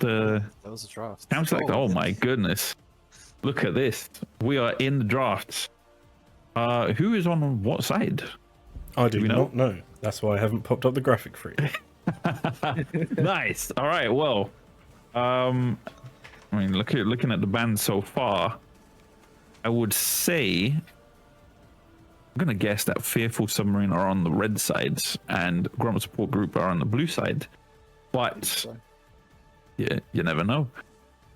the That was a draft. camp select. Oh my goodness. Look at this. We are in the draft. Who is on what side? I do not know. That's why I haven't popped up the graphic for you. Nice. All right. Well, I mean, looking at the band so far, I would say I'm gonna guess that Fearful Submarine are on the red side and GROMP Support Group are on the blue side. But yeah, you never know.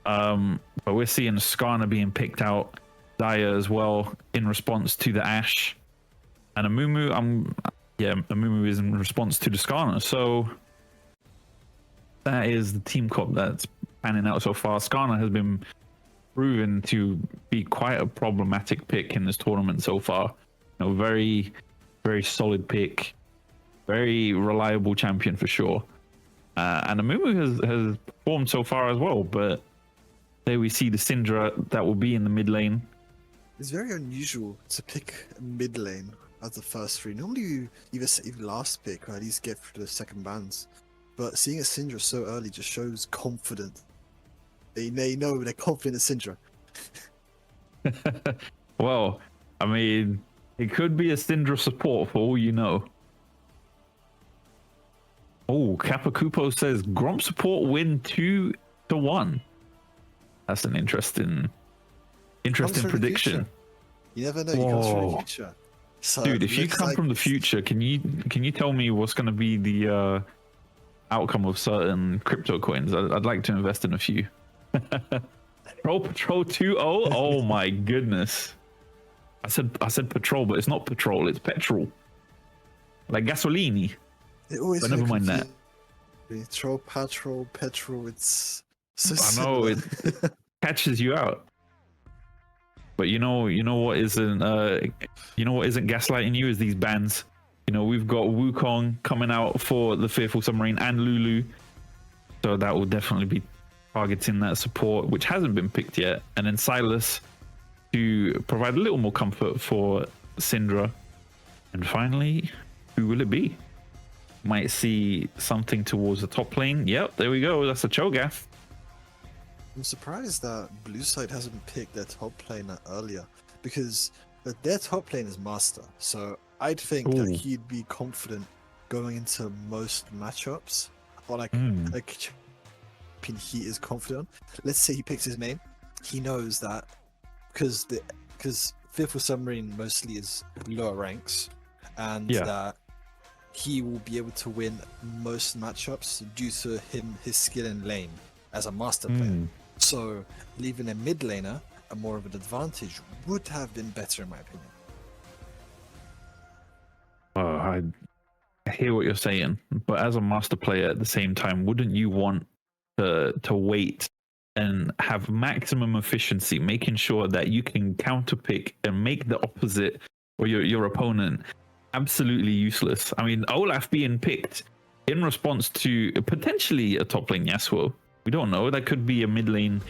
But we're seeing Skarner being picked out, Daya as well in response to the Ashe, and Amumu. Amumu is in response to the Skarner. So that is the team comp that's panning out so far. Skarner has been proven to be quite a problematic pick in this tournament so far. You know, very, very solid pick, very reliable champion for sure. And Amumu has performed so far as well, but there we see the Syndra that will be in the mid lane. It's very unusual to pick mid lane as the first three. Normally you either last pick or at least get through the second bans. But seeing a Syndra so early just shows confidence. They know they're confident in Syndra. Well, I mean, it could be a Syndra support for all you know. Oh, Kapakupo says GROMP support win 2-1. That's an interesting prediction. You never know. You come from the future. So dude, if you come from the future, can you tell me what's going to be the outcome of certain crypto coins? I'd like to invest in a few. Patrol 2-0. Oh my goodness. I said patrol, but it's not patrol. It's petrol. Like gasolini. But never mind that. Patrol. It's so I know it catches you out. But you know what isn't gaslighting you is these bans. You know, we've got Wukong coming out for the Fearful Submarine and Lulu, so that will definitely be targeting that support, which hasn't been picked yet. And then Silas to provide a little more comfort for Syndra. And finally, who will it be? Might see something towards the top lane. Yep, there we go. That's a Cho'Gath. I'm surprised that Blue Side hasn't picked their top laner earlier, because their top lane is Master. So I'd think that he'd be confident going into most matchups, or like he is confident. Let's say he picks his main. He knows that because Fearful Submarine mostly is lower ranks, and that he will be able to win most matchups due to his skill in lane as a master player. So leaving a mid laner a more of an advantage would have been better in my opinion. I hear what you're saying, but as a master player at the same time, wouldn't you want to wait and have maximum efficiency, making sure that you can counterpick and make the opposite or your opponent absolutely useless? I mean, Olaf being picked in response to potentially a top lane Yasuo. We don't know. That could be a mid lane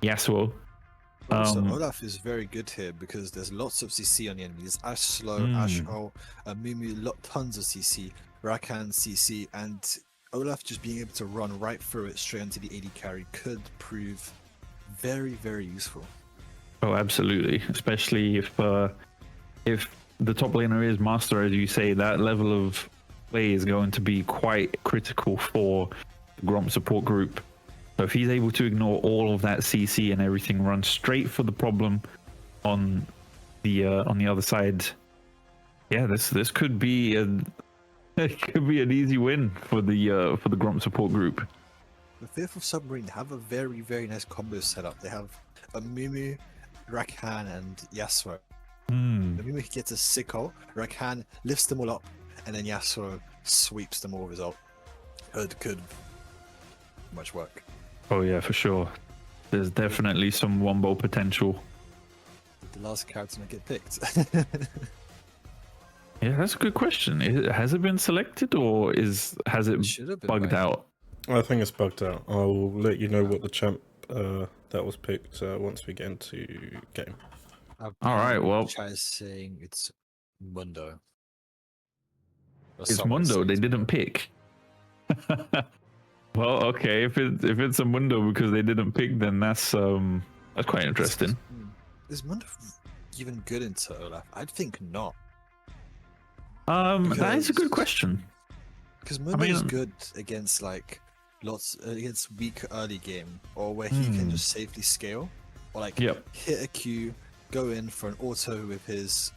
Yasuo. So Olaf is very good here because there's lots of CC on the enemy. There's Ashe slow, Ashe Mumu, tons of CC, Rakan CC, and Olaf just being able to run right through it straight onto the AD carry could prove very, very useful. Oh, absolutely. Especially if the top laner is master, as you say, that level of play is going to be quite critical for the GROMP support group. So if he's able to ignore all of that CC and everything, run straight for the problem on the other side, yeah, this could be it could be an easy win for the GROMP support group. The Fearful Submarine have a very, very nice combo setup. They have a Mumu, Rakan, and Yasuo. Mumu gets a sick ult, Rakan lifts them all up, and then Yasuo sweeps them all with his ult. Could much work. Oh yeah, for sure. There's definitely some wombo potential. The last character to get picked. Yeah, that's a good question. Has it been selected or has it bugged out? I think it's bugged out. I'll let you know what the champ that was picked once we get into game. All right, well, Chai is saying it's Mundo. It's Mundo. They didn't pick. Well, okay. If it's a Mundo because they didn't pick, then that's quite interesting. Is Mundo even good into Olaf? I'd think not. That is a good Because- question. Because Mundo is mean- good against like against weak early game, or where he can just safely scale, or like Yep. hit a Q, go in for an auto with his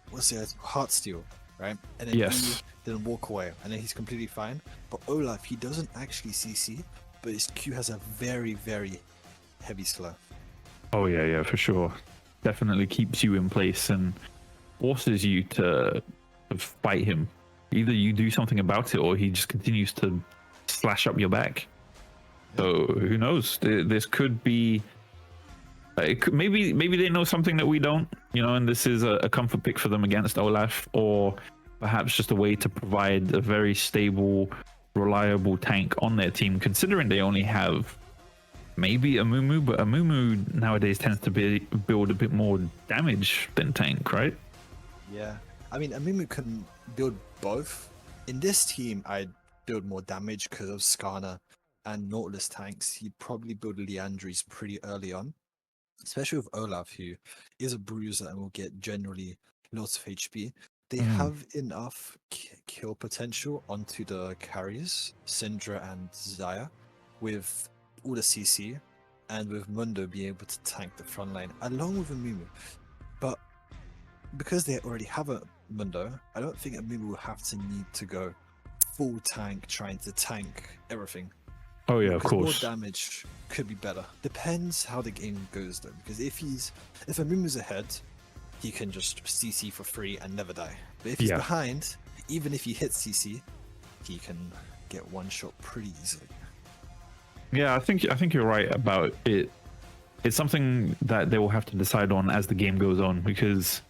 what's it, heart steal, right? And then Yes. he then walk away, and then he's completely fine. But Olaf, he doesn't actually CC, but his Q has a very heavy slow. Oh yeah, for sure. Definitely keeps you in place and forces you to fight him. Either you do something about it, or he just continues to slash up your back. So who knows? This could be. Maybe they know something that we don't, and this is a comfort pick for them against Olaf, or perhaps just a way to provide a very stable, reliable tank on their team, considering they only have maybe a Mumu, but a Mumu nowadays tends to build a bit more damage than tank, right? Yeah, I mean, Amimu can build both. In this team, I'd build more damage because of Skarner and Nautilus tanks. He'd probably build Leandries pretty early on, especially with Olaf, who is a bruiser and will get generally lots of HP. They have enough kill potential onto the carriers, Syndra and Zaya, with all the CC, and with Mundo being able to tank the front line along with Amimu. But because they already have a Mundo, I don't think Amimu will have to need to go full tank trying to tank everything. Oh yeah, of Because course. more damage could be better. Depends how the game goes though. Because if Amumu's ahead, he can just CC for free and never die. But if he's Yeah. behind, even if he hits CC, he can get one shot pretty easily. Yeah, I think you're right about it. It's something that they will have to decide on as the game goes on, because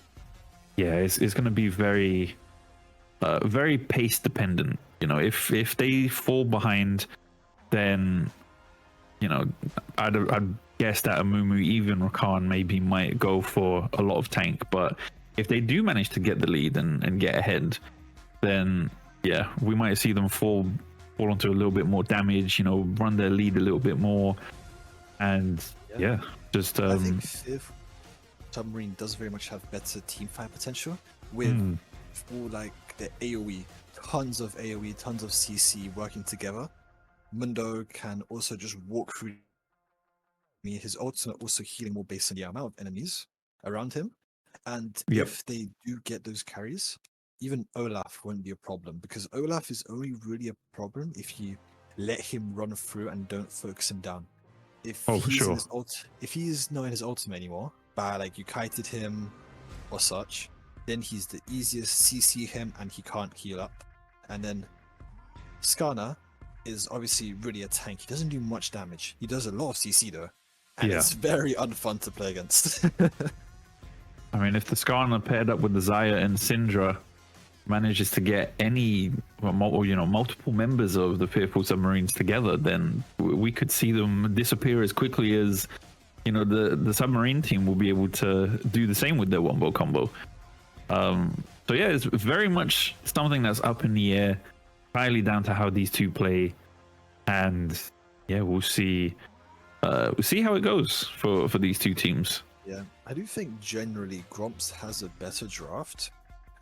it's going to be very very pace dependent. If they fall behind, then I'd guess that a Mumu, even Rakan, maybe might go for a lot of tank. But if they do manage to get the lead and get ahead, then we might see them fall onto a little bit more damage, run their lead a little bit more, and just I think Fifth Submarine does very much have better team fight potential with all like the AoE, tons of AoE, tons of CC working together. Mundo can also just walk through his ultimate, also healing more based on the amount of enemies around him. And if they do get those carries, even Olaf won't be a problem, because Olaf is only really a problem if you let him run through and don't focus him down. If for he's sure. in his if he's not in his ultimate anymore, by like you kited him or such, then he's the easiest CC him and he can't heal up. And then Skarner is obviously really a tank. He doesn't do much damage. He does a lot of CC though, and it's very unfun to play against. I mean, if the Skarner paired up with the Zaya and Syndra manages to get any, multiple members of the Fearful Submarines together, then we could see them disappear as quickly as, the submarine team will be able to do the same with their wombo combo. So it's very much something that's up in the air, highly down to how these two play, and we'll see. We'll see how it goes for these two teams. Yeah, I do think generally Gromps has a better draft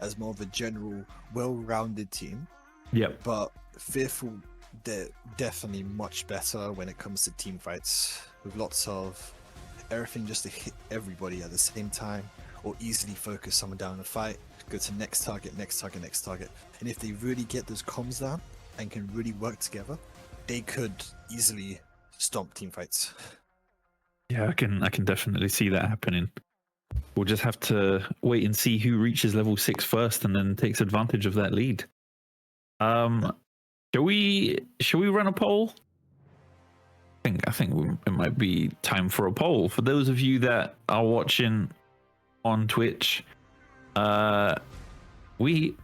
as more of a general, well-rounded team. Yep. But Fearful, they're definitely much better when it comes to team fights, with lots of everything just to hit everybody at the same time, or easily focus someone down the fight, go to next target, next target, next target. And if they really get those comms down and can really work together, they could easily stomp team fights. Yeah, I can definitely see that happening. We'll just have to wait and see who reaches level 6 first and then takes advantage of that lead. Shall we run a poll? I think it might be time for a poll. For those of you that are watching on Twitch, we are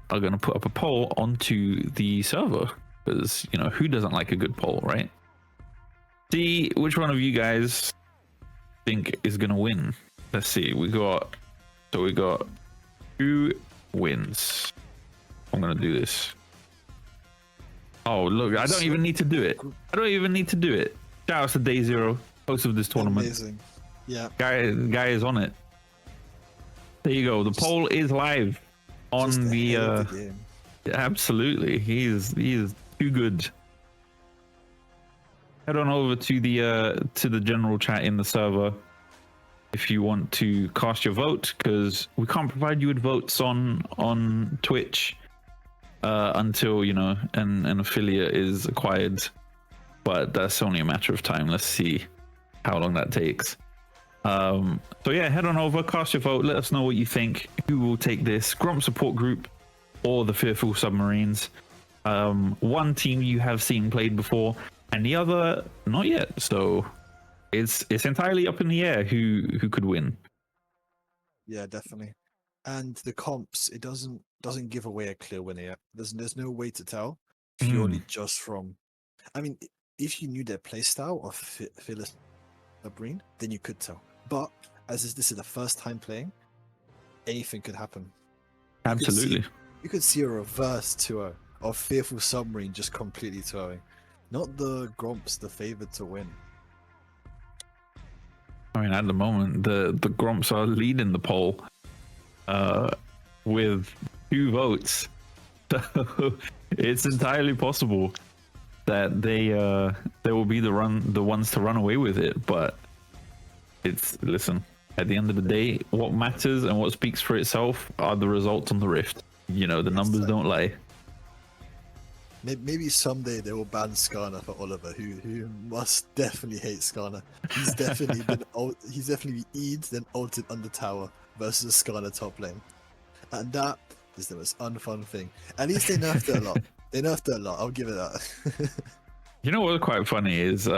going to put up a poll onto the server, because who doesn't like a good poll, right? See which one of you guys think is going to win. Let's see. We got who wins. I'm going to do this. Oh, look, I don't even need to do it. I don't even need to do it. Shout out to Day Zero, host of this tournament. Amazing. Yeah. Guy is on it. There you go. The poll is live on Just the ahead of the game. absolutely. He is too good. Head on over to the general chat in the server if you want to cast your vote, because we can't provide you with votes on Twitch until, you know, an affiliate is acquired, but that's only a matter of time. Let's see how long that takes. So yeah, head on over, cast your vote, let us know what you think. Who will take this, GROMP support group or the Fearful Submarines? One team you have seen played before and the other not yet, so it's entirely up in the air who could win. Yeah, definitely. And the comps, it doesn't give away a clear winner yet. There's no way to tell purely just from. I mean, if you knew their playstyle of Fearless Submarine, then you could tell. But this is the first time playing, anything could happen. Absolutely. You could see a reverse 2-0 of Fearful Submarine just completely 2-0ing. Not the Gromps, the favored to win. I mean, at the moment, the Gromps are leading the poll with 2 votes. So it's entirely possible that they will be the ones to run away with it. But listen, at the end of the day, what matters and what speaks for itself are the results on the Rift. You know, the numbers don't lie. Maybe someday they will ban Skarner for Oliver, who must definitely hate Skarner. He's definitely he's definitely E'd, then ulted under tower versus Skarner top lane. And that is the most unfun thing. At least they nerfed it a lot. They nerfed it a lot, I'll give it that. You know what's quite funny is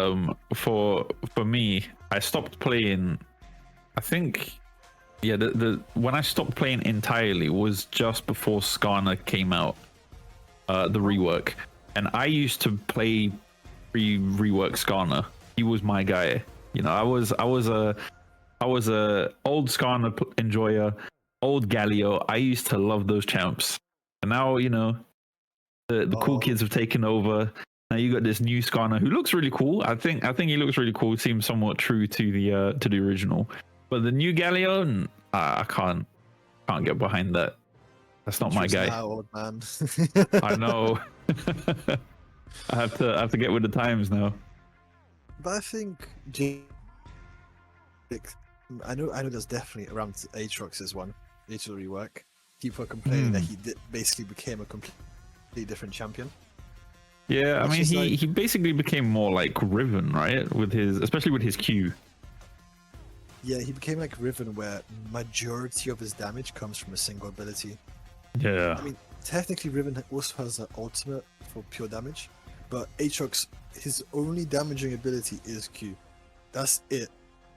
for me, I stopped playing, I think, yeah, when I stopped playing entirely was just before Skarner came out. The rework, and I used to play rework Skarner. He was my guy. You know, I was a old Skarner enjoyer, old Galio. I used to love those champs, and now, you know, the cool kids have taken over. Now you got this new Skarner who looks really cool. I think he looks really cool. Seems somewhat true to the original, but the new Galio, I can't get behind that. That's not my guy. Now, old man. I know. I have to get with the times now. But I think I know there's definitely around Aatrox's one, Aatrox rework. People are complaining that he basically became a completely different champion. Yeah, I mean, he basically became more like Riven, right? Especially with his Q. Yeah, he became like Riven, where majority of his damage comes from a single ability. Yeah. I mean, technically Riven also has an ultimate for pure damage, but Aatrox, his only damaging ability is Q. That's it.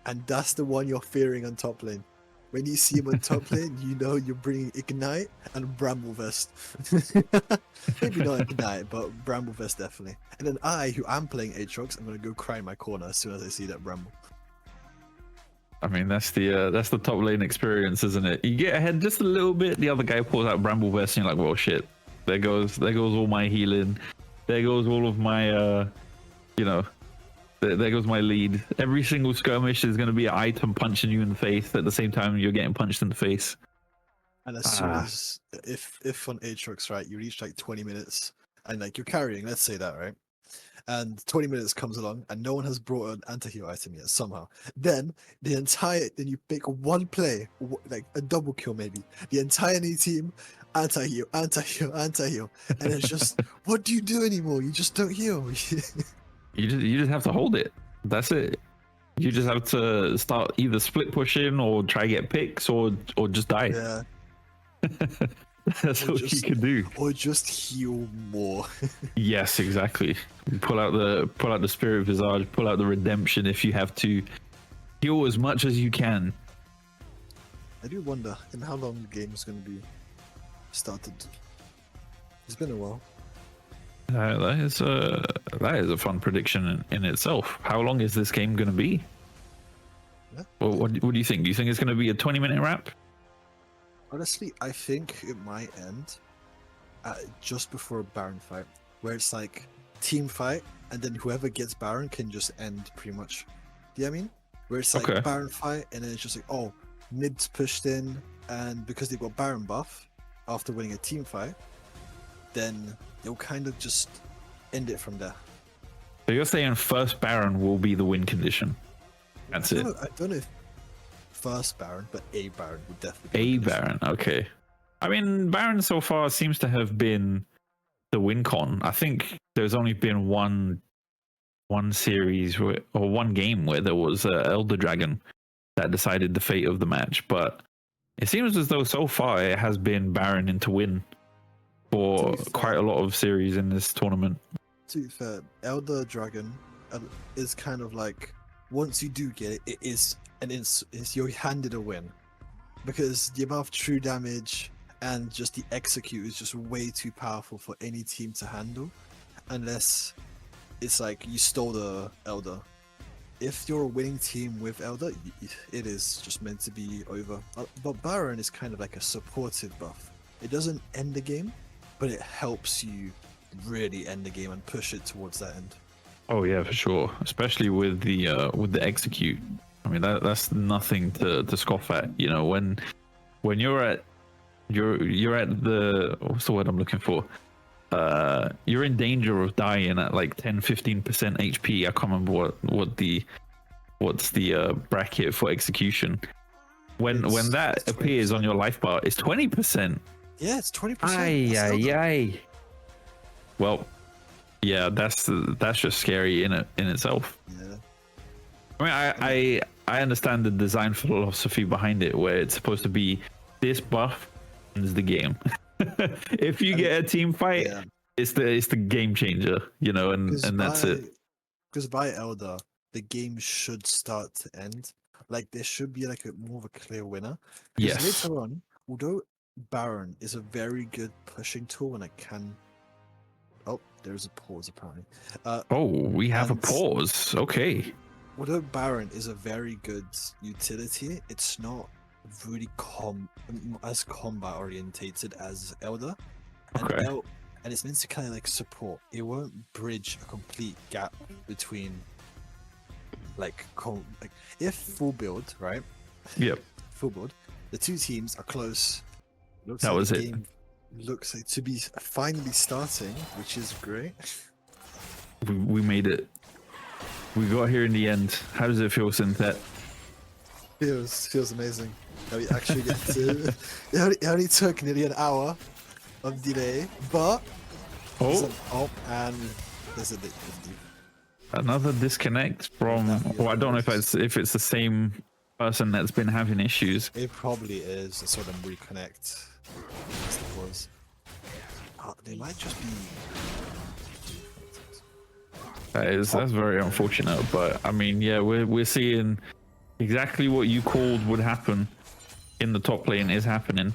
And that's the one you're fearing on top lane. When you see him on top lane, you know you're bringing Ignite and Bramble Vest. Maybe not Ignite, but Bramble Vest definitely. And then who am playing Aatrox, I'm going to go cry in my corner as soon as I see that Bramble. I mean, that's the top lane experience, isn't it? You get ahead just a little bit, the other guy pulls out Bramble Vest, and you're like, well, shit. There goes all my healing. There goes all of my, you know, there goes my lead. Every single skirmish is going to be an item punching you in the face at the same time you're getting punched in the face. And as soon as, if on Aatrox, right, you reach like 20 minutes, and like you're carrying, let's say that, right? And 20 minutes comes along and no one has brought an anti-heal item yet somehow. Then you pick one play, like a double kill maybe. The entire new team, anti-heal. And it's just, what do you do anymore? You just don't heal. You just have to hold it. That's it. You just have to start either split pushing or try get picks or just die. Yeah. That's what you can do. Or just heal more. Yes, exactly. Pull out the Spirit Visage, pull out the Redemption if you have to. Heal as much as you can. I do wonder in how long the game is going to be started. It's been a while. That is a fun prediction in itself. How long is this game going to be? Yeah. Well, what do you think? Do you think it's going to be a 20-minute wrap? Honestly, I think it might end just before a Baron fight. where it's like team fight, and then whoever gets Baron can just end pretty much. Do you know what I mean? Where it's like Okay. Baron fight, and then it's just like, oh, mid's pushed in, and because they've got Baron buff after winning a team fight, then they'll kind of just end it from there. So you're saying first Baron will be the win condition? That's it. I don't know if first Baron, but a Baron would definitely be A the condition. Baron, okay. I mean, Baron so far seems to have been the win con. I think there's only been one series or one game where there was Elder Dragon that decided the fate of the match, but it seems as though so far it has been Baron into win for To be fair- quite a lot of series in this tournament. To be fair, Elder Dragon is kind of like, once you do get it, it is you're handed a win, because the amount of true damage and just the execute is just way too powerful for any team to handle, unless it's like you stole the Elder. If you're a winning team with Elder, it is just meant to be over. But Baron is kind of like a supportive buff. It doesn't end the game, but it helps you really end the game and push it towards that end. Oh yeah, for sure. Especially with the execute. I mean, that's nothing to scoff at. You know, when you're at the, what's the word I'm looking for? You're in danger of dying at like 10-15% HP. I can't remember what's the bracket for execution. When that It's appears on your life bar, it's 20%. Yeah, it's 20%. Ay. Well, yeah, that's just scary in itself. Yeah. I mean, I understand the design philosophy behind it, where it's supposed to be this buff ends the game. If you get a team fight, Yeah. it's the game changer, you know, and that's it. Because by Elder, the game should start to end. Like there should be like more of a clear winner. Because Yes. later on, although Baron is a very good pushing tool and it can. Oh, there's a pause apparently. Oh, we have a and- pause. Okay. Although Baron is a very good utility, it's not really as combat orientated as Elder. And Okay. and it's meant to kind of like support. It won't bridge a complete gap between like if full build, right? Yep. Full build. The two teams are close. Looks That like was the it. game looks like to be finally starting, which is great. We made it. We got here in the end. How does it feel, Synthet? Feels amazing. That we actually get to. It only took nearly an hour of delay, but and there's a Another disconnect from. Well, I don't know if it's the same person that's been having issues. It probably is. I saw them reconnect. Yes, it was. They might just be. That's very unfortunate, but I mean, yeah, we're seeing exactly what you called would happen in the top lane is happening.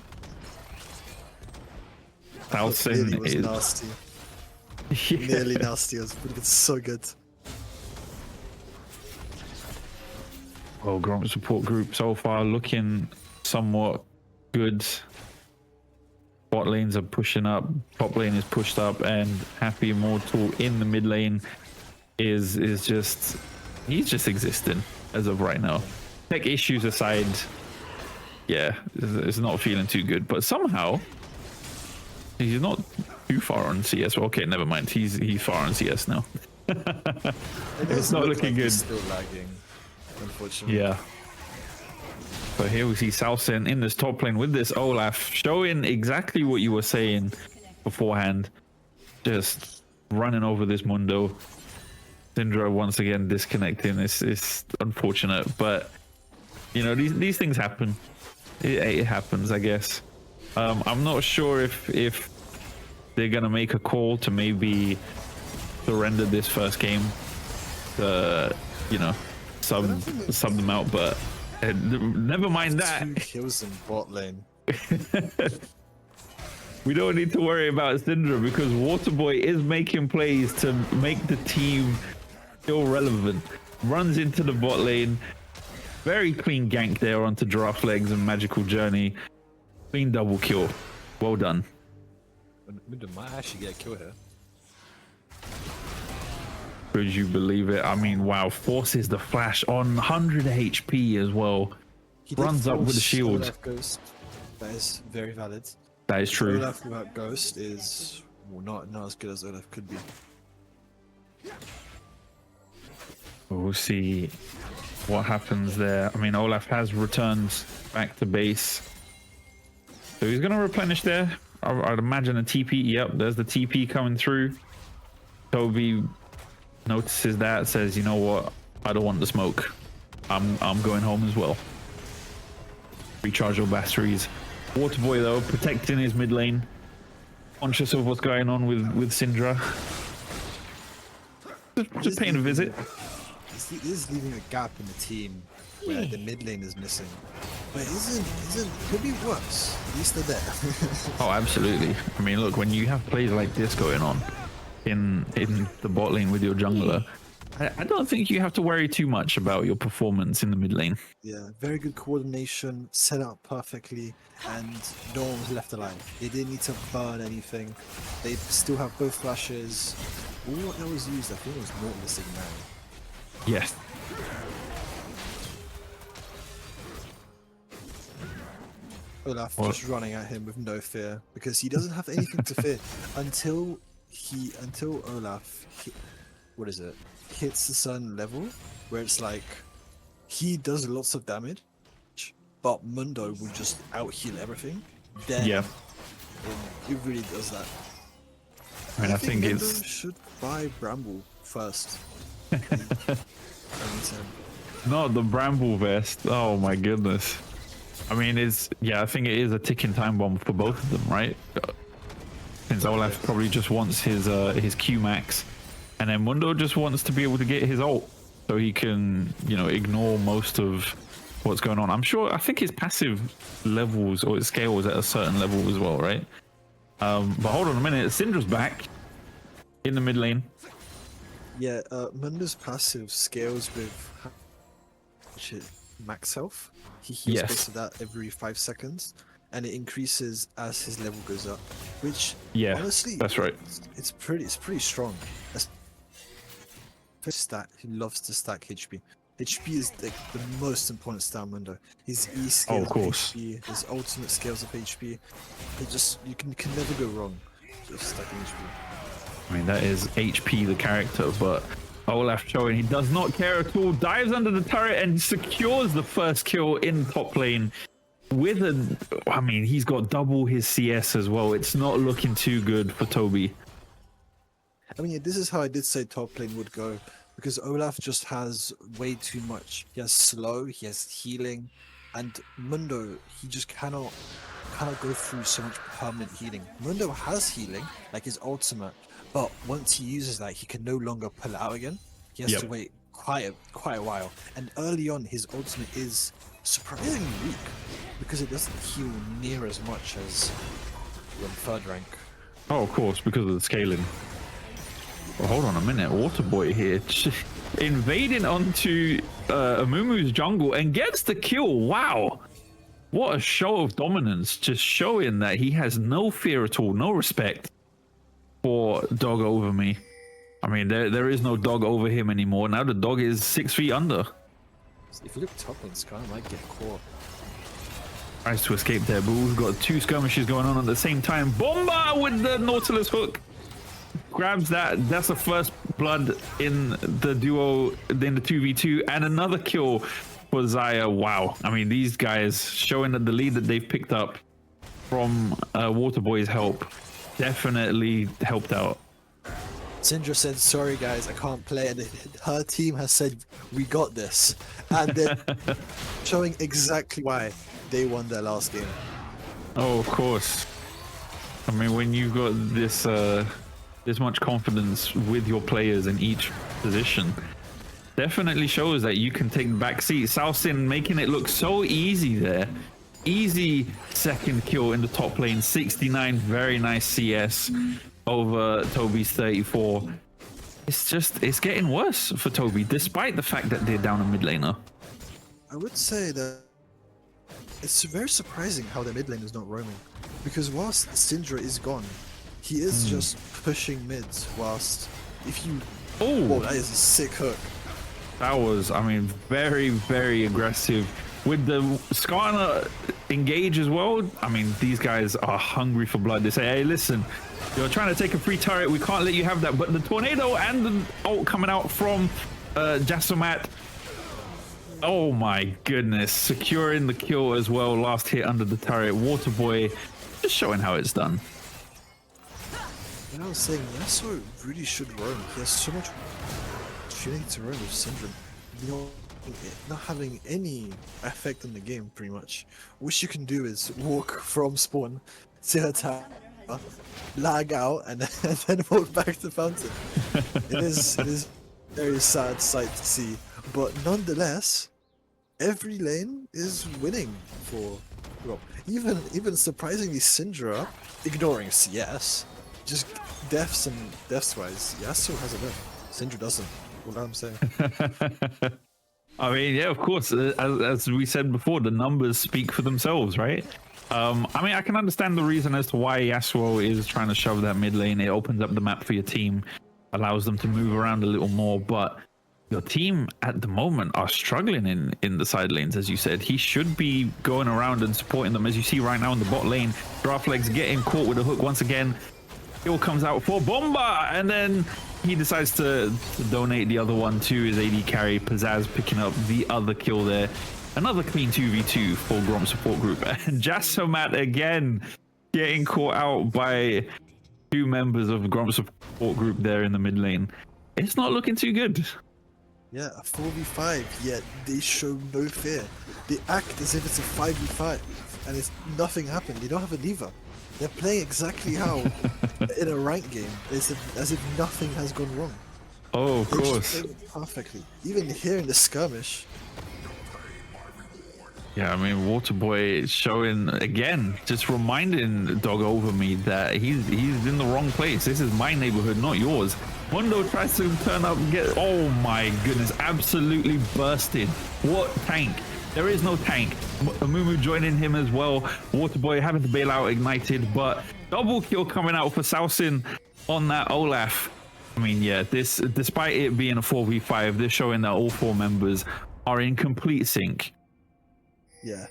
Thalsin Was is nasty. Yeah. Nearly nasty. It was so good. Well, GROMP support group so far looking somewhat good. Bot lanes are pushing up, top lane is pushed up, and Happy Immortal in the mid lane is just, he's just existing as of right now. Tech issues aside, yeah, it's not feeling too good, but somehow he's not too far on CS. Well, okay, never mind. He's far on CS now. It's not looking good. He's still lagging, unfortunately. Yeah. But here we see Thalsin in this top lane with this Olaf, showing exactly what you were saying beforehand. Just running over this Mundo. Syndra once again disconnecting. It's unfortunate, but you know, these things happen. It happens, I guess. I'm not sure if they're gonna make a call to maybe surrender this first game to, you know, sub them out, but never mind that. 2 kills in bot lane. We don't need to worry about Syndra because Waterboy is making plays to make the team still relevant. Runs into the bot lane. Very clean gank there onto Giraffe Legs and Magical Journey. Clean double kill. Well done. Mundo might actually get a kill here. Could you believe it? I mean, wow, forces the flash on 100 HP as well. He did Runs up with the force shield. Olaf Ghost. That is very valid. That is true. Olaf without Ghost is not as good as Olaf could be. We'll see what happens there. I mean, Olaf has returned back to base. So he's going to replenish there. I'd imagine a TP. Yep, there's the TP coming through. Toby notices that, says, you know what? I don't want the smoke. I'm going home as well. Recharge your batteries. Waterboy, though, protecting his mid lane. Conscious of what's going on with Syndra. Just paying a visit. He is leaving a gap in the team where the mid lane is missing. But could be worse. At least they're there. Oh, absolutely. I mean, look, when you have plays like this going on in the bot lane with your jungler, I don't think you have to worry too much about your performance in the mid lane. Yeah, very good coordination, set up perfectly, and no one was left alive. They didn't need to burn anything. They still have both flashes. All that was used, I think it was Nautilus Ignite. Yes. Olaf just running at him with no fear because he doesn't have anything to fear until Olaf hits the certain level where it's like he does lots of damage, but Mundo will just out heal everything. Then Yeah. it really does that. I mean, I think Mundo it's should buy Bramble first. not the Bramble vest. Oh my goodness. I mean, I think it is a ticking time bomb for both of them, right? Since Olaf probably just wants his Q max, and then Mundo just wants to be able to get his ult so he can, ignore most of what's going on. I think his passive levels or it scales at a certain level as well, right? But hold on a minute, Syndra's back in the mid lane. Yeah, Mundo's passive scales with max health. He heals based on that every 5 seconds, and it increases as his level goes up. Which, honestly, that's right. It's pretty strong. He loves to stack HP. HP is like the most important stat on Mundo. His E scales of HP, his ultimate scales of HP. You can never go wrong just stacking HP. I mean, that is HP the character, but Olaf showing he does not care at all. Dives under the turret and secures the first kill in top lane with he's got double his CS as well. It's not looking too good for Toby. I mean, this is how I did say top lane would go, because Olaf just has way too much. He has slow, he has healing, and Mundo, he just cannot go through so much permanent healing. Mundo has healing, like his ultimate, but once he uses that, he can no longer pull it out again. He has to wait quite a while. And early on, his ultimate is surprisingly weak because it doesn't heal near as much as when third rank. Oh, of course, because of the scaling. Well, hold on a minute, Waterboy here invading onto Amumu's jungle and gets the kill. Wow, what a show of dominance, just showing that he has no fear at all, no respect for dog over me. I mean, there is no dog over him anymore. Now the dog is 6 feet under. If you look top lane, Sky might get caught. Tries to escape there, but we've got two skirmishes going on at the same time. Bomba with the Nautilus hook. Grabs that. That's the first blood in the duo, in the 2v2, and another kill for Xayah. Wow. I mean, these guys showing that the lead that they've picked up from Waterboy's help definitely helped out. Syndra said, sorry guys, I can't play, and her team has said, we got this. And they're showing exactly why they won their last game. Oh, of course. I mean, when you've got this much confidence with your players in each position, definitely shows that you can take the back seat. Southsin making it look so easy there. Easy second kill in the top lane, 69, very nice CS over Toby's 34. It's getting worse for Toby, despite the fact that they're down a mid laner. I would say that it's very surprising how the mid lane is not roaming, because whilst Syndra is gone, he is just pushing mids, whilst if you Whoa, Oh, that is a sick hook. that was, I mean, very, very aggressive. With the Skarner engage as well, I mean, these guys are hungry for blood. They say, hey, listen, you're trying to take a free turret. We can't let you have that. But the tornado and the ult coming out from Jasomat. Oh my goodness. Securing the kill as well. Last hit under the turret. Waterboy just showing how it's done. And I was saying, Yasuo really should roam. He has so much opportunity to roam with Syndrome. You know, not having any effect on the game, pretty much. What you can do is walk from spawn to attack, lag out, and then walk back to fountain. It is a very sad sight to see, but nonetheless, every lane is winning for Gromp. Even surprisingly, Syndra, ignoring CS, just deaths wise, Yasuo has a win. Syndra doesn't. What I'm saying. I mean, yeah, of course. As we said before, the numbers speak for themselves, right? I mean, I can understand the reason as to why Yasuo is trying to shove that mid lane. It opens up the map for your team, allows them to move around a little more. But your team at the moment are struggling in the side lanes, as you said. He should be going around and supporting them, as you see right now in the bot lane. Draftlegs getting caught with a hook once again. Kill comes out for Bomba, and then he decides to donate the other one to his AD carry. Pizzazz picking up the other kill there. Another clean 2v2 for GROMP support group. And Jasomat again getting caught out by two members of GROMP support group there in the mid lane. It's not looking too good. Yeah, a 4v5, yet they show no fear. They act as if it's a 5v5, and it's nothing happened. They don't have a lever. They're playing exactly how in a rank game, as if nothing has gone wrong. Oh, of course. Just playing it perfectly. Even here in the skirmish. Yeah, I mean, Waterboy is showing again, just reminding Dog Over Me that he's in the wrong place. This is my neighborhood, not yours. Mundo tries to turn up and get, oh my goodness, absolutely bursted. What tank? There is no tank. Amumu joining him as well. Waterboy having to bail out Ignited, but double kill coming out for Sausin on that Olaf. I mean, yeah, this, despite it being a 4v5, they're showing that all four members are in complete sync. Yeah.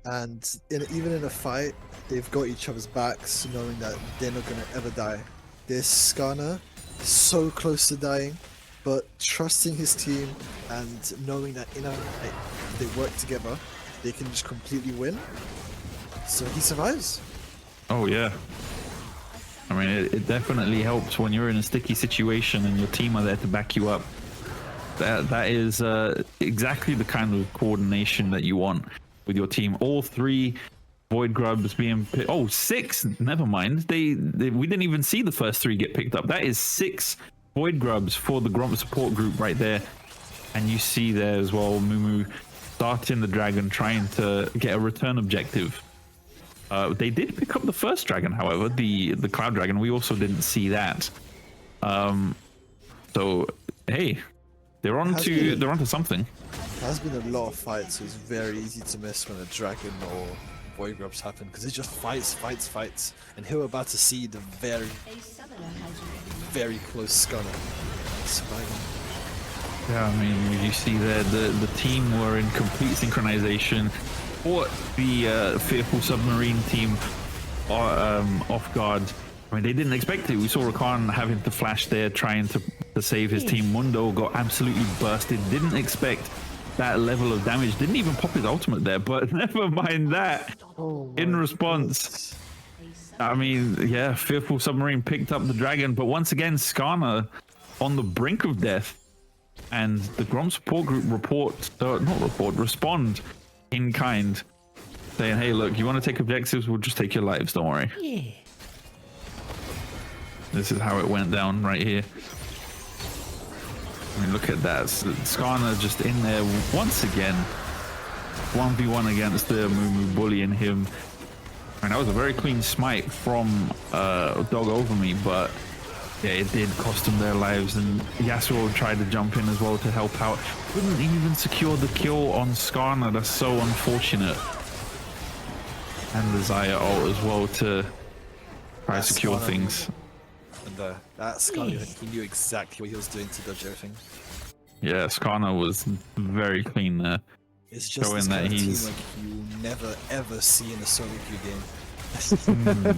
And even in a fight, they've got each other's backs, knowing that they're not going to ever die. This Skarner is so close to dying, but trusting his team and knowing that in a fight, if they work together, they can just completely win. So he survives. Oh yeah. I mean, it definitely helps when you're in a sticky situation and your team are there to back you up. That is exactly the kind of coordination that you want with your team. All three Void Grubs being six. Never mind. We didn't even see the first three get picked up. That is 6 Void Grubs for the GROMP support group right there. And you see there as well, Mumu starting the dragon, trying to get a return objective. They did pick up the first dragon, however, the Cloud Dragon. We also didn't see that. So hey, they're onto something. There has been a lot of fights, so it's very easy to miss when a dragon or Void Grubs happen, because it just fights. And here we're about to see the very, very close Skarner surviving. Yeah, I mean, you see there, the team were in complete synchronization. Or the Fearful Submarine team are off guard. I mean, they didn't expect it. We saw Rakan having to flash there, trying to save his team. Mundo got absolutely bursted. Didn't expect that level of damage. Didn't even pop his ultimate there, but never mind that. In response, I mean, yeah, Fearful Submarine picked up the dragon, but once again, Skarner on the brink of death. And the GROMP support group respond in kind, saying, hey, look, you want to take objectives, we'll just take your lives, don't worry. Yeah. This is how it went down right here. I mean, look at that. Skarner just in there once again. 1v1 against the Mumu, bullying him. I mean, that was a very clean smite from Dog Over Me, but yeah, it did cost them their lives, and Yasuo tried to jump in as well to help out. Couldn't even secure the kill on Skarner. That's so unfortunate. And the Xayah ult as well to try to secure things. And that Scarlet, he knew exactly what he was doing to dodge everything. Yeah, Skarner was very clean there. It's just Showing this that kind of he's- teamwork you'll never ever see in a solo queue game.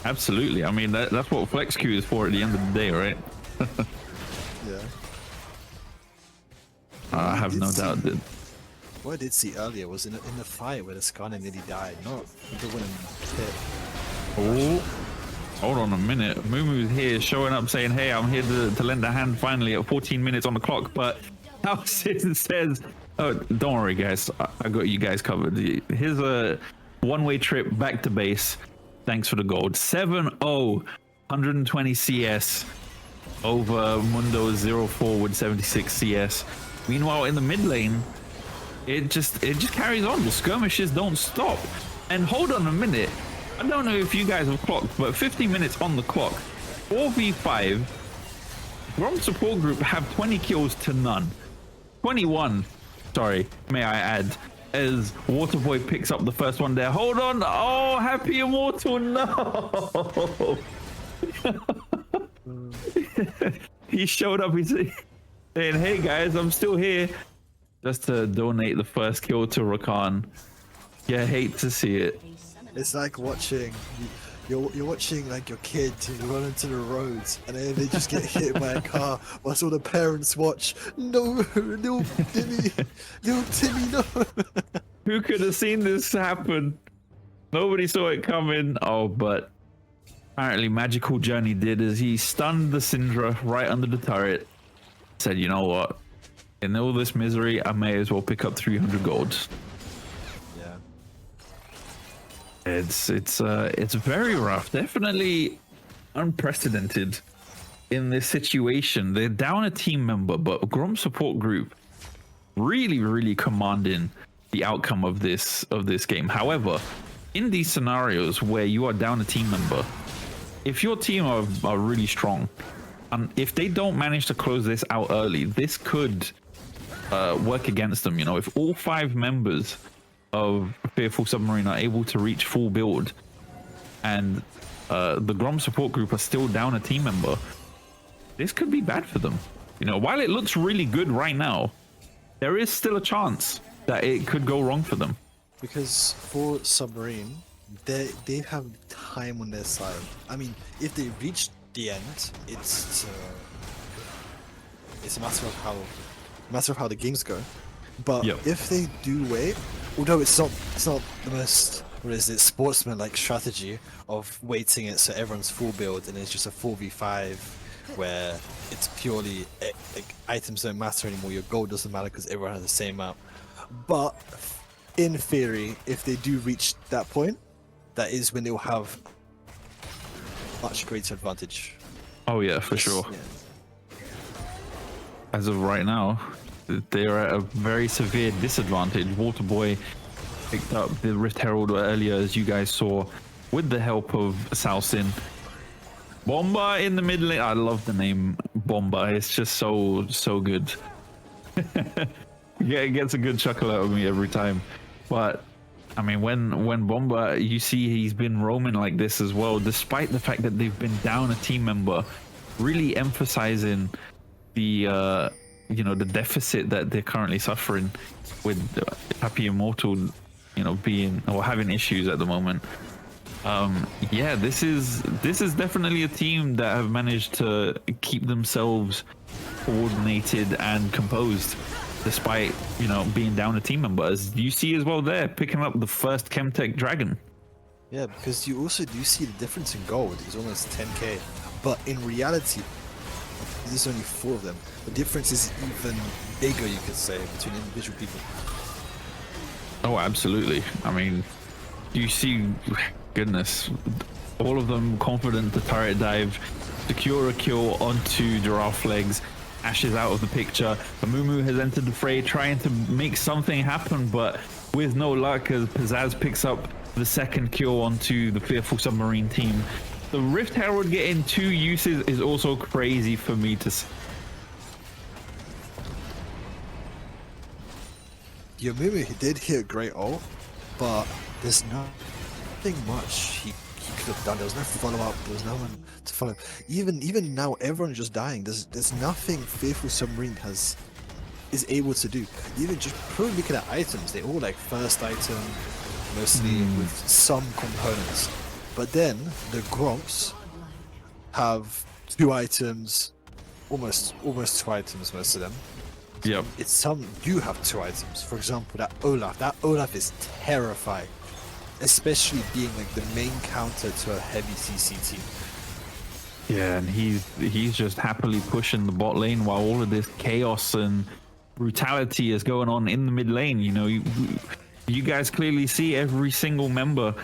Absolutely. I mean, that's what Flex Queue is for at the end of the day, right? Yeah. I have no doubt that. What I did see earlier was in the fight where the Skarner nearly died, not the winning hit. Oh, hold on a minute. Mumu's here showing up saying, hey, I'm here to lend a hand finally at 14 minutes on the clock. But Alcid says, oh, don't worry, guys. I got you guys covered. Here's a one-way trip back to base. Thanks for the gold. 7-0, 120 CS over Mundo 04 with 76 CS. Meanwhile, in the mid lane, it just carries on. The skirmishes don't stop. And hold on a minute. I don't know if you guys have clocked, but 50 minutes on the clock. 4v5. GROMP support group have 20 kills to none. 21, sorry, may I add, as Waterboy picks up the first one there. Hold on. Oh, Happy Immortal, no. He showed up. He's saying, hey guys, I'm still here. Just to donate the first kill to Rakan. Yeah, hate to see it. It's like watching you're watching like your kid run into the roads and then they just get hit by a car whilst all the parents watch. No, little Timmy, no. Who could have seen this happen? Nobody saw it coming. Oh, but apparently Magical Journey did, as he stunned the Syndra right under the turret. Said, you know what? In all this misery, I may as well pick up 300 gold. Yeah. It's very rough. Definitely unprecedented in this situation. They're down a team member, but GROMP support group really commanding the outcome of this game. However, in these scenarios where you are down a team member, if your team are really strong, and if they don't manage to close this out early, this could work against them. You know, if all 5 members of Fearful Submarine are able to reach full build, and the GROMP support group are still down a team member, this could be bad for them. You know, while it looks really good right now, there is still a chance that it could go wrong for them. Because for Submarine, they have time on their side. I mean, if they reach the end, it's a matter of how the games go. But Yep. if they do wait, although it's not the most, what is it, sportsman-like strategy of waiting it so everyone's full build and it's just a 4v5 where it's purely like items don't matter anymore, your gold doesn't matter because everyone has the same amount. But in theory, if they do reach that point, that is when they'll have much greater advantage. Oh yeah, for sure. Yeah. As of right now, they're at a very severe disadvantage. Waterboy picked up the Rift Herald earlier, as you guys saw, with the help of Salsin. Bomba in the mid lane. I love the name Bomba. It's just so good. Yeah, it gets a good chuckle out of me every time. But I mean, when Bomba, you see he's been roaming like this as well, despite the fact that they've been down a team member, really emphasizing the the deficit that they're currently suffering with Happy Immortal, being or having issues at the moment. Yeah, this is definitely a team that have managed to keep themselves coordinated and composed, despite being down a team member, as you see as well there, picking up the first Chemtech Dragon. Yeah, because you also do see the difference in gold. It's almost 10k, but in reality, there's only 4 of them. The difference is even bigger, you could say, between individual people. Oh, absolutely. I mean, you see, goodness, all of them confident to turret dive, secure a kill onto Giraffe Legs. Ash is out of the picture. Amumu has entered the fray, trying to make something happen, but with no luck, as Pizzazz picks up the second kill onto the Fearful Submarine team. The Rift Herald getting 2 uses is also crazy for me to see. Yomumu, he did hit a great ult, but there's nothing much he could have done. There was no follow-up, there was no one to 5. Even now, everyone's just dying. There's nothing Fearful Submarine is able to do. Even just probably looking at items, they all like first item, mostly with some components. But then the Gromps have 2 items, almost 2 items, most of them. Yep. It's some do have 2 items. For example, that Olaf. That Olaf is terrifying, especially being like the main counter to a heavy CC team. Yeah, and he's just happily pushing the bot lane while all of this chaos and brutality is going on in the mid lane. You know, you guys clearly see every single member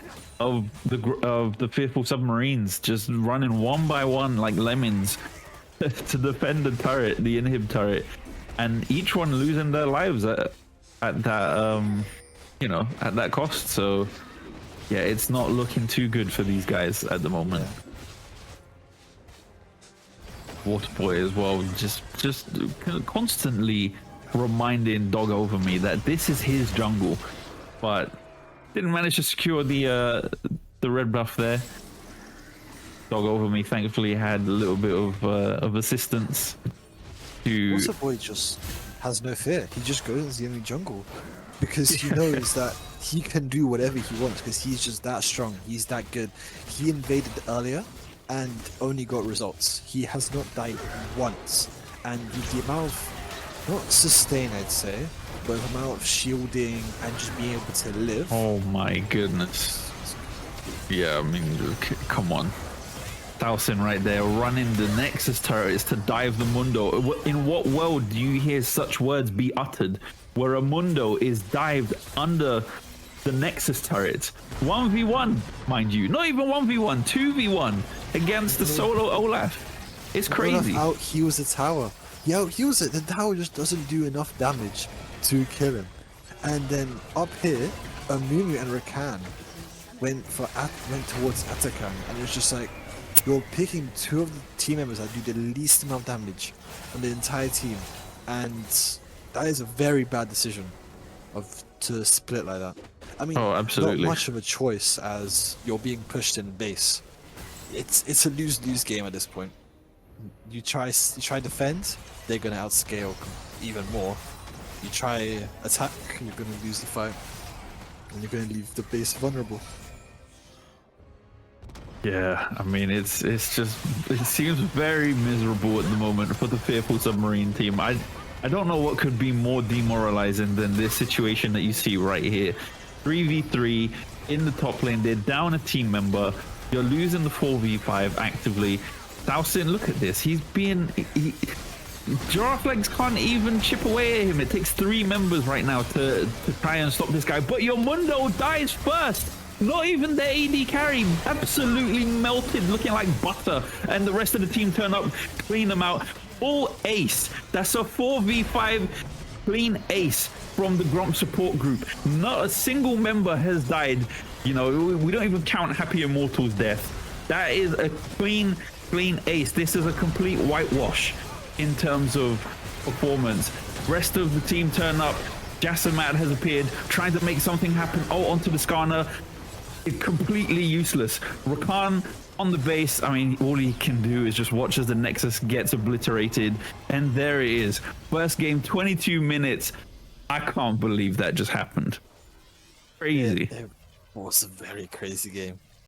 of the Fearful Submarines just running one by one like lemons to defend the turret, the inhib turret, and each one losing their lives at that you know, at that cost. So yeah, it's not looking too good for these guys at the moment. Waterboy as well, just constantly reminding Dog Over Me that this is his jungle, but didn't manage to secure the red buff there. Dog Over Me thankfully had a little bit of assistance to... Waterboy just has no fear. He just goes into the enemy jungle because he knows that he can do whatever he wants because he's just that strong. He's that good. He invaded earlier and only got results. He has not died once, and the amount of, not sustain I'd say, but the amount of shielding and just being able to live. Oh my goodness. Yeah, I mean, come on. Towson right there running the Nexus turrets to dive the Mundo. In what world do you hear such words be uttered where a Mundo is dived under the Nexus turrets? 1v1, mind you. Not even 1v1, 2v1 against the solo Olaf. It's crazy. Olaf out-heals the tower. He out-heals it. The tower just doesn't do enough damage to kill him. And then up here, Amumu and Rakan went towards Atakan, and it's just like, you're picking 2 of the team members that do the least amount of damage on the entire team, and that is a very bad decision to split like that. I mean, oh, absolutely. Not much of a choice as you're being pushed in base. It's a lose-lose game at this point. You try defend, they're gonna outscale even more. You try attack, you're gonna lose the fight, and you're gonna leave the base vulnerable. Yeah, I mean, it seems very miserable at the moment for the Fearful Submarine team. I don't know what could be more demoralizing than this situation that you see right here. 3v3 in the top lane, they're down a team member, you're losing the 4v5 actively. Towson, look at this, Giraffe Legs can't even chip away at him. It takes 3 members right now to try and stop this guy, but your Mundo dies first. Not even the AD carry, absolutely melted, looking like butter, and the rest of the team turn up, clean them out. Full ace. That's a 4v5 clean ace from the GROMP support group. Not a single member has died. You know, we don't even count Happy Immortal's death. That is a clean ace. This is a complete whitewash in terms of performance. Rest of the team turn up. Jassamat has appeared, trying to make something happen. Oh, onto the Skarner. It's completely useless. Rakan on the base, I mean, all he can do is just watch as the Nexus gets obliterated. And there it is. First game, 22 minutes. I can't believe that just happened. Crazy. It was a very crazy game.